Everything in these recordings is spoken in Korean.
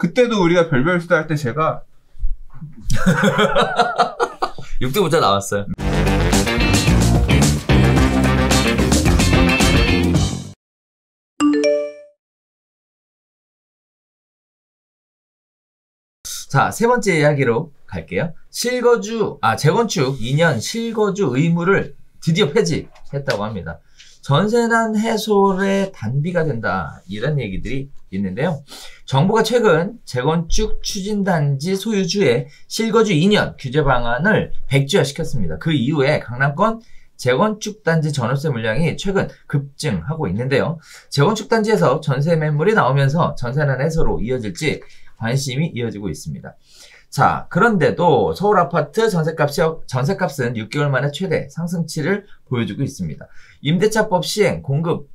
그때도 우리가 별별 수다 할 때 제가 6대 문자 나왔어요. 자, 세 번째 이야기로 갈게요. 재건축 2년 실거주 의무를 드디어 폐지했다고 합니다. 전세난 해소의 단비가 된다, 이런 얘기들이 있는데요. 정부가 최근 재건축 추진단지 소유주의 실거주 2년 규제 방안을 백지화시켰습니다. 그 이후에 강남권 재건축단지 전월세 물량이 최근 급증하고 있는데요. 재건축단지에서 전세 매물이 나오면서 전세난 해소로 이어질지 관심이 이어지고 있습니다. 자, 그런데도 서울 아파트 전세값은 6개월 만에 최대 상승치를 보여주고 있습니다. 임대차법 시행, 공급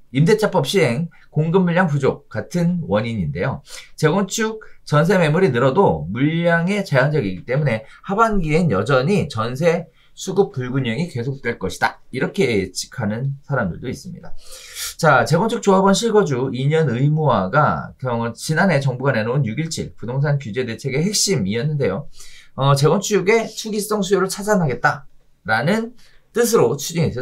물량 부족 같은 원인인데요. 재건축 전세 매물이 늘어도 물량이 제한적이기 때문에 하반기엔 여전히 전세 수급 불균형이 계속될 것이다, 이렇게 예측하는 사람들도 있습니다. 자, 재건축 조합원 실거주 2년 의무화가 지난해 정부가 내놓은 6.17 부동산 규제 대책의 핵심이었는데요. 재건축의 투기성 수요를 차단하겠다라는 뜻으로 추진이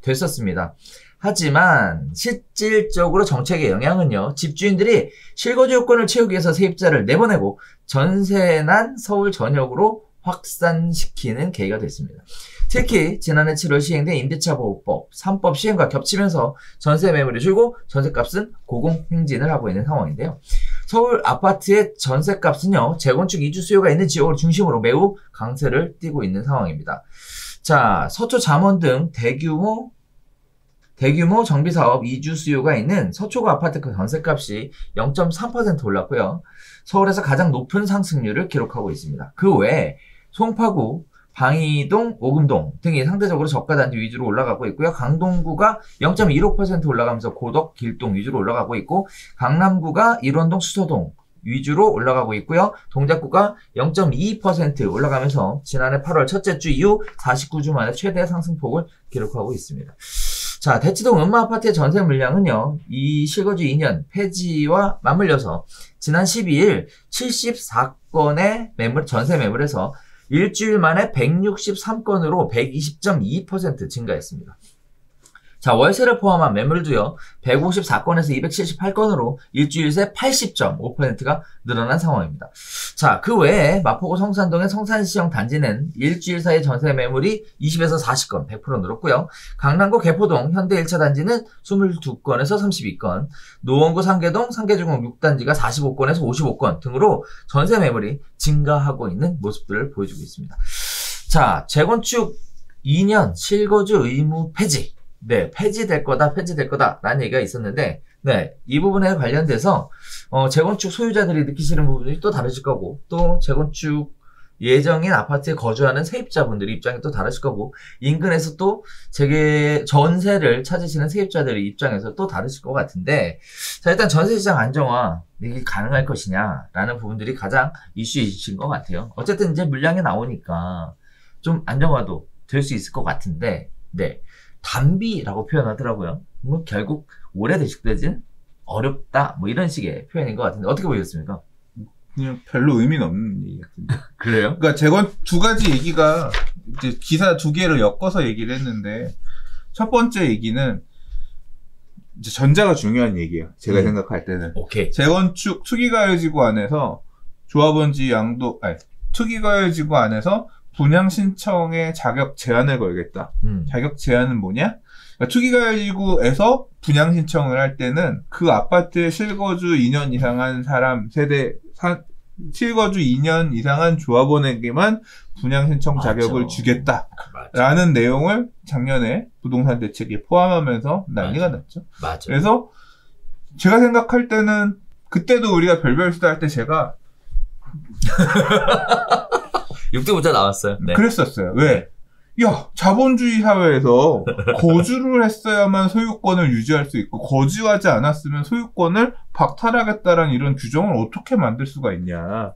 됐었습니다. 하지만 실질적으로 정책의 영향은요, 집주인들이 실거주 요건을 채우기 위해서 세입자를 내보내고 전세난 서울 전역으로 확산시키는 계기가 됐습니다. 특히 지난해 7월 시행된 임대차보호법 3법 시행과 겹치면서 전세 매물이 줄고 전세값은 고공행진을 하고 있는 상황인데요. 서울 아파트의 전세값은요, 재건축 이주 수요가 있는 지역을 중심으로 매우 강세를 띠고 있는 상황입니다. 자, 서초 잠원 등 대규모 정비사업 이주 수요가 있는 서초구 아파트 그 전세값이 0.3% 올랐고요. 서울에서 가장 높은 상승률을 기록하고 있습니다. 그 외에 송파구, 방이동, 오금동 등이 상대적으로 저가 단지 위주로 올라가고 있고요. 강동구가 0.15% 올라가면서 고덕, 길동 위주로 올라가고 있고, 강남구가 일원동, 수서동 위주로 올라가고 있고요. 동작구가 0.22% 올라가면서 지난해 8월 첫째 주 이후 49주 만에 최대 상승폭을 기록하고 있습니다. 자, 대치동 음마아파트의 전세 물량은요, 이 실거주 2년 폐지와 맞물려서 지난 12일 74건의 전세 매물에서 일주일 만에 163건으로 120.2% 증가했습니다. 자, 월세를 포함한 매물도요, 154건에서 278건으로 일주일 새 80.5%가 늘어난 상황입니다. 자, 그 외에 마포구 성산동의 성산시형 단지는 일주일 사이 전세 매물이 20에서 40건, 100% 늘었고요. 강남구 개포동 현대 1차 단지는 22건에서 32건, 노원구 상계동 상계중공 6단지가 45건에서 55건 등으로 전세 매물이 증가하고 있는 모습들을 보여주고 있습니다. 자, 재건축 2년 실거주 의무 폐지. 네, 폐지될 거다 라는 얘기가 있었는데, 네, 이 부분에 관련돼서 재건축 소유자들이 느끼시는 부분이 또 다르실 거고, 또 재건축 예정인 아파트에 거주하는 세입자분들의 입장이 또 다르실 거고, 인근에서 또 전세를 찾으시는 세입자들의 입장에서 또 다르실 것 같은데, 자, 일단 전세시장 안정화 이게 가능할 것이냐라는 부분들이 가장 이슈이신 것 같아요. 어쨌든 이제 물량이 나오니까 좀 안정화도 될 수 있을 것 같은데, 네, 단비라고 표현하더라고요. 뭐 결국 오래되실 때는 어렵다, 뭐 이런 식의 표현인 것 같은데, 어떻게 보셨습니까? 그냥 별로 의미는 없는 얘기 같은데. 그래요? 그러니까 두 가지 얘기가 이제 기사 두 개를 엮어서 얘기를 했는데, 첫 번째 얘기는 이제 전자가 중요한 얘기예요. 제가 생각할 때는. 오케이. 재건축 투기가열지구 안에서 투기가열지구 안에서 분양 신청에 자격 제한을 걸겠다. 자격 제한은 뭐냐? 그러니까 투기가열지구에서 분양 신청을 할 때는 그 아파트에 실거주 2년 이상한 실거주 2년 이상한 조합원에게만 분양 신청 자격을 주겠다라는 내용을 작년에 부동산 대책에 포함하면서 난리가 났죠. 맞아. 그래서 제가 생각할 때는 그때도 우리가 별별 수다 할 때 제가 6대 문자 나왔어요. 네. 그랬었어요. 왜? 야, 자본주의 사회에서 거주를 했어야만 소유권을 유지할 수 있고, 거주하지 않았으면 소유권을 박탈하겠다라는 이런 규정을 어떻게 만들 수가 있냐.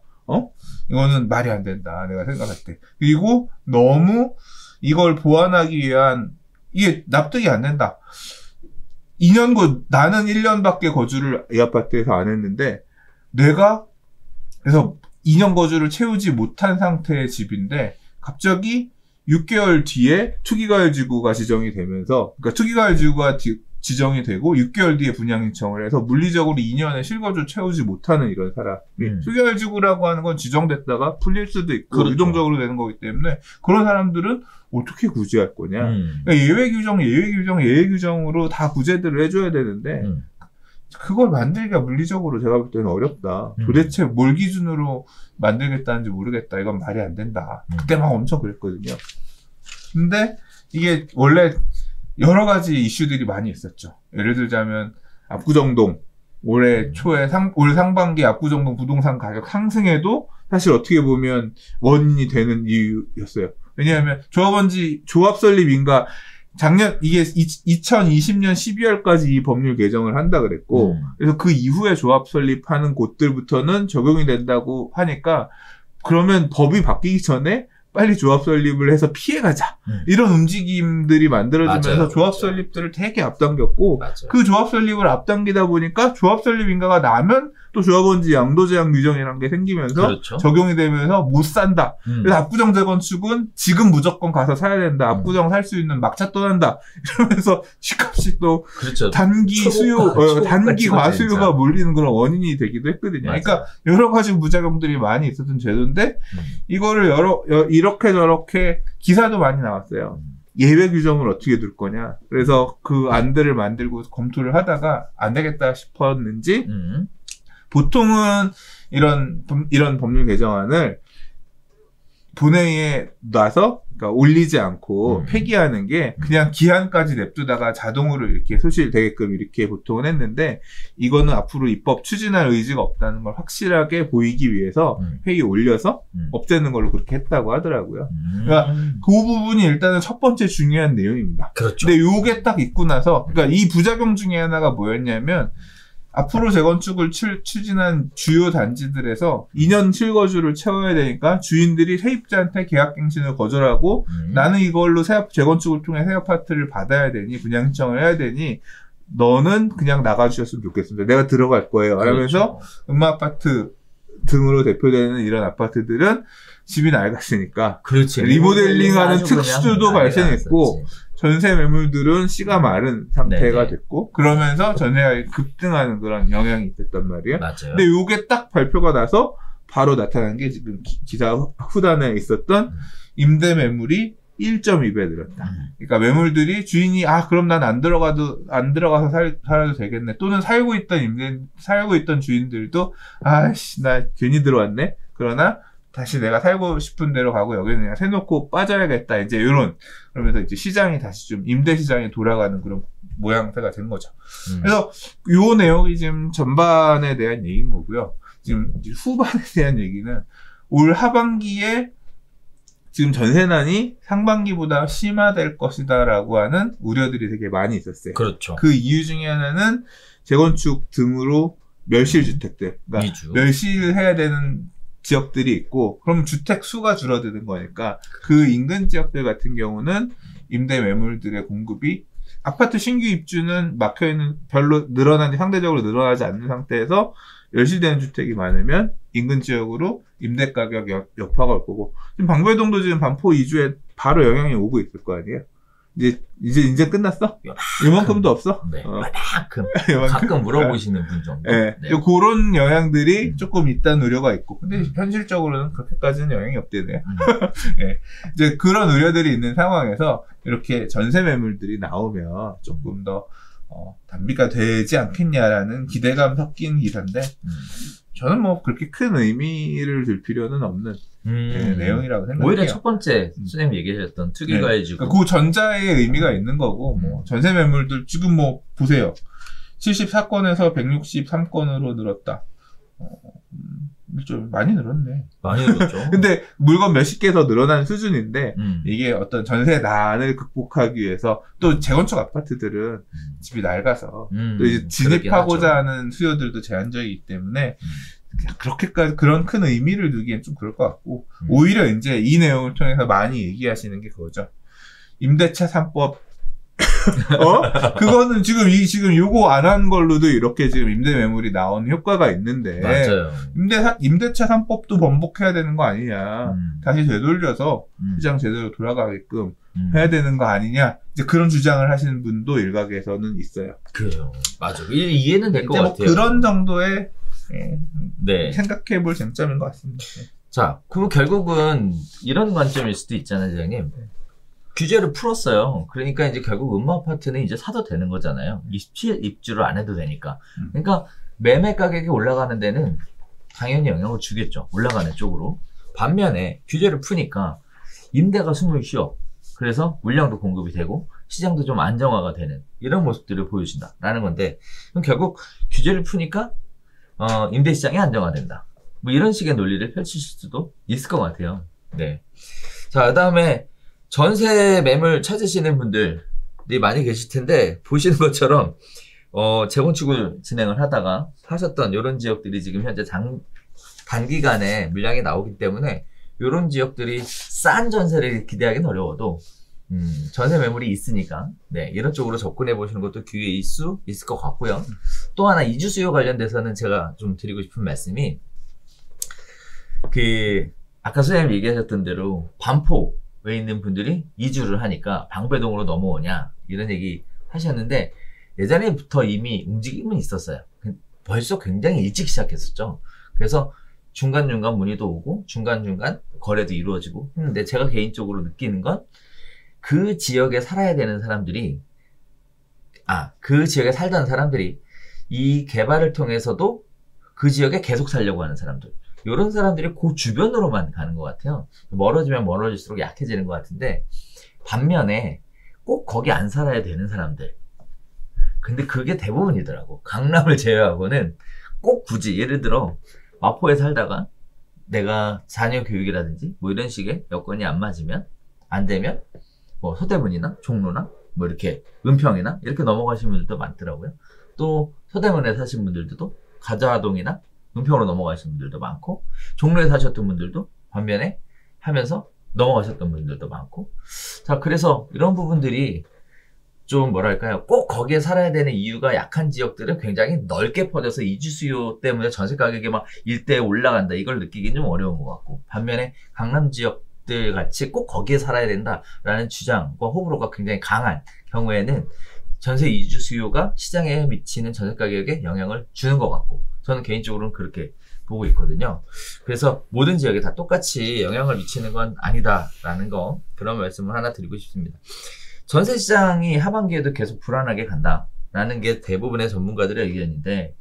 이거는 말이 안 된다, 내가 생각할 때. 그리고 너무 이걸 보완하기 위한, 이게 납득이 안 된다. 나는 1년밖에 거주를 이 아파트에서 안 했는데, 내가 그래서 2년 거주를 채우지 못한 상태의 집인데 갑자기 6개월 뒤에 투기과열지구가 지정이 되면서, 그러니까 투기과열지구가 지정이 되고 6개월 뒤에 분양 신청을 해서 물리적으로 2년의 실거주 채우지 못하는 이런 사람이 투기과열지구라고 하는 건 지정됐다가 풀릴 수도 있고 그렇죠. 유동적으로 되는 거기 때문에 그런 사람들은 어떻게 구제할 거냐. 그러니까 예외 규정으로 다 구제들을 해줘야 되는데 그걸 만들기가 물리적으로 제가 볼 때는 어렵다. 도대체 뭘 기준으로 만들겠다는지 모르겠다. 이건 말이 안 된다. 그때 막 엄청 그랬거든요. 근데 이게 원래 여러 가지 이슈들이 많이 있었죠. 예를 들자면 압구정동 올해 초에 올 상반기 압구정동 부동산 가격 상승에도 사실 어떻게 보면 원인이 되는 이유였어요. 왜냐하면 조합 설립인가 이게 2020년 12월까지 이 법률 개정을 한다 그랬고, 그래서 그 이후에 조합 설립하는 곳들부터는 적용이 된다고 하니까, 그러면 법이 바뀌기 전에 빨리 조합 설립을 해서 피해가자. 이런 움직임들이 만들어지면서 맞아요. 조합 설립들을 되게 앞당겼고, 맞아요. 그 조합 설립을 앞당기다 보니까 조합 설립 인가가 나면 또 조합원지 양도 제한 규정이라는 게 생기면서 그렇죠. 적용이 되면서 못 산다. 그래서 압구정 재건축은 지금 무조건 가서 사야 된다. 압구정 살 수 있는 막차 떠난다. 이러면서 집값이 또 그렇죠. 단기 단기 과수요가 몰리는 그런 원인이 되기도 했거든요. 맞아요. 그러니까 여러 가지 부작용들이 많이 있었던 제도인데 이거를 이렇게 저렇게 기사도 많이 나왔어요. 예외 규정을 어떻게 둘 거냐. 그래서 그 안들을 만들고 검토를 하다가 안 되겠다 싶었는지 보통은 이런 법률 개정안을 본회의에 놔서 그러니까 올리지 않고 폐기하는 게 그냥 기한까지 냅두다가 자동으로 이렇게 소실되게끔 이렇게 보통은 했는데 이거는 앞으로 입법 추진할 의지가 없다는 걸 확실하게 보이기 위해서 회의에 올려서 없애는 걸로 그렇게 했다고 하더라고요. 그러니까 그 부분이 일단은 첫 번째 중요한 내용입니다. 그렇죠. 근데 요게 딱 있고 나서 그러니까 이 부작용 중에 하나가 뭐였냐면 앞으로 재건축을 추진한 주요 단지들에서 2년 실거주를 채워야 되니까 주인들이 세입자한테 계약갱신을 거절하고 나는 이걸로 재건축을 통해 새 아파트를 받아야 되니 분양 신청을 해야 되니 너는 그냥 나가주셨으면 좋겠습니다. 내가 들어갈 거예요. 하면서 음마아파트 등으로 대표되는 이런 아파트들은 집이 낡았으니까 그렇지. 리모델링하는 특수도 발생했고 전세 매물들은 씨가 마른 상태가 됐고 그러면서 전세가격이 급등하는 그런 영향이 있었단 말이에요. 맞아요. 근데 이게 딱 발표가 나서 바로 나타난 게 지금 기사 후단에 있었던 임대 매물이 1.2배 늘었다. 그러니까 매물들이 주인이 그럼 난 안 들어가서 살아도 되겠네. 또는 살고 있던 주인들도 나 괜히 들어왔네. 그러나 다시 내가 살고 싶은 데로 가고 여기는 그냥 세놓고 빠져야겠다. 이제 그러면서 이제 시장이 다시 좀 임대 시장이 돌아가는 그런 모양새가 된 거죠. 그래서 요 내용이 지금 전반에 대한 얘기인 거고요. 지금 후반에 대한 얘기는 올 하반기에 지금 전세난이 상반기보다 심화될 것이다라고 하는 우려들이 되게 많이 있었어요. 그렇죠. 그 이유 중에 하나는 재건축 등으로 멸실주택들, 그러니까 멸실해야 되는 지역들이 있고, 그럼 주택 수가 줄어드는 거니까 그 인근 지역들 같은 경우는 임대 매물들의 공급이 아파트 신규 입주는 막혀있는 별로 상대적으로 늘어나지 않는 상태에서 멸실되는 주택이 많으면 인근 지역으로 임대 가격 여파가 올 거고, 지금 방배동도 지금 반포 이주에 바로 영향이 오고 있을 거 아니에요? 이제 끝났어? 이만큼도 없어? 네. 가끔 물어보시는 분 정도. 네. 그런 영향들이 조금 있다는 우려가 있고, 근데 현실적으로는 그렇게까지는 영향이 없대네요. 네. 이제 그런 우려들이 있는 상황에서 이렇게 전세 매물들이 나오면 조금 더 단비가 되지 않겠냐라는 기대감 섞인 기사인데, 저는 뭐 그렇게 큰 의미를 둘 필요는 없는 내용이라고 생각해요. 오히려 첫 번째 선생님 얘기하셨던 투기과열지구. 그러니까 그 전자의 의미가 있는 거고, 뭐 전세 매물들 지금 뭐 보세요. 74건에서 163건으로 늘었다. 좀 많이 늘었네. 많이 늘었죠. 근데 물건 몇십 개 더 늘어난 수준인데 이게 어떤 전세난을 극복하기 위해서 또 재건축 아파트들은 집이 낡아서 또 이제 진입하고자 하는 수요들도 제한적이기 때문에 그렇게까지 그런 큰 의미를 두기엔 좀 그럴 것 같고 오히려 이제 이 내용을 통해서 많이 얘기하시는 게 그거죠. 임대차 3법 그거는 지금 요거 안 한 걸로도 이렇게 지금 임대 매물이 나오는 효과가 있는데. 맞아요. 임대차 3법도 번복해야 되는 거 아니냐. 다시 되돌려서 시장 제대로 돌아가게끔 해야 되는 거 아니냐. 이제 그런 주장을 하시는 분도 일각에서는 있어요. 그래요. 맞아. 이해는 될 것 뭐 같아요. 그런 정도의 네. 생각해 볼 쟁점인 것 같습니다. 자, 그럼 결국은 이런 관점일 수도 있잖아요, 대장님. 규제를 풀었어요. 그러니까 이제 결국 음모아파트는 이제 사도 되는 거잖아요. 27 입주를 안 해도 되니까. 그러니까 매매 가격이 올라가는 데는 당연히 영향을 주겠죠. 올라가는 쪽으로. 반면에 규제를 푸니까 임대가 숨을 쉬어. 그래서 물량도 공급이 되고 시장도 좀 안정화가 되는 이런 모습들을 보여준다라는 건데, 그럼 결국 규제를 푸니까 임대 시장이 안정화된다. 뭐 이런 식의 논리를 펼치실 수도 있을 것 같아요. 네. 자, 그다음에 전세 매물 찾으시는 분들이 많이 계실 텐데, 보시는 것처럼 재건축을 진행을 하다가 하셨던 이런 지역들이 지금 현재 단기간에 물량이 나오기 때문에 이런 지역들이 싼 전세를 기대하기는 어려워도 전세 매물이 있으니까 네, 이런 쪽으로 접근해 보시는 것도 기회일 수 있을 것 같고요. 또 하나 이주 수요 관련돼서는 제가 좀 드리고 싶은 말씀이, 아까 선생님 얘기하셨던 대로 반포에 있는 분들이 이주를 하니까 방배동으로 넘어오냐 이런 얘기 하셨는데, 예전에부터 이미 움직임은 있었어요. 벌써 굉장히 일찍 시작했었죠. 그래서 중간중간 문의도 오고 중간중간 거래도 이루어지고 했는데, 제가 개인적으로 느끼는 건 그 지역에 살아야 되는 사람들이, 그 지역에 살던 사람들이 이 개발을 통해서도 그 지역에 계속 살려고 하는 사람들, 이런 사람들이 그 주변으로만 가는 것 같아요. 멀어지면 멀어질수록 약해지는 것 같은데, 반면에 꼭 거기 안 살아야 되는 사람들, 근데 그게 대부분이더라고. 강남을 제외하고는 꼭 굳이, 예를 들어 마포에 살다가 내가 자녀 교육이라든지 뭐 이런 식의 여건이 안 맞으면, 안 되면 뭐 서대문이나 종로나 뭐 이렇게 은평이나 이렇게 넘어가시는 분들도 많더라고요. 또 서대문에 사신 분들도 가자동이나 은평으로 넘어가시는 분들도 많고, 종로에 사셨던 분들도 반면에 하면서 넘어가셨던 분들도 많고. 자, 그래서 이런 부분들이 좀 뭐랄까요, 꼭 거기에 살아야 되는 이유가 약한 지역들은 굉장히 넓게 퍼져서 이주 수요 때문에 전세 가격이 막 일대에 올라간다, 이걸 느끼기는 좀 어려운 것 같고, 반면에 강남 지역들 같이 꼭 거기에 살아야 된다라는 주장과 호불호가 굉장히 강한 경우에는 전세 이주 수요가 시장에 미치는 전세 가격에 영향을 주는 것 같고, 저는 개인적으로는 그렇게 보고 있거든요. 그래서 모든 지역에 다 똑같이 영향을 미치는 건 아니다라는 거, 그런 말씀을 하나 드리고 싶습니다. 전세 시장이 하반기에도 계속 불안하게 간다라는 게 대부분의 전문가들의 의견인데,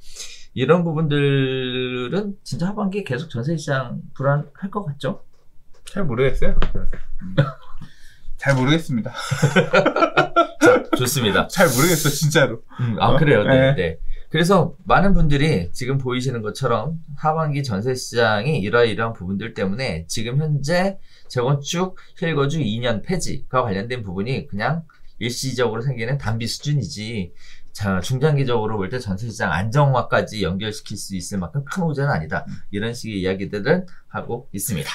이런 부분들은 진짜 하반기에 계속 전세 시장 불안할 것 같죠? 잘 모르겠어요. 잘 모르겠습니다. 자, 좋습니다. 잘 모르겠어, 진짜로. 그래요. 네, 네. 네. 그래서 많은 분들이 지금 보이시는 것처럼 하반기 전세 시장이 이러이러한 부분들 때문에 지금 현재 재건축 실거주 2년 폐지가 관련된 부분이 그냥 일시적으로 생기는 단비 수준이지, 자, 중장기적으로 볼 때 전세 시장 안정화까지 연결시킬 수 있을 만큼 큰 호재는 아니다, 이런 식의 이야기들을 하고 있습니다.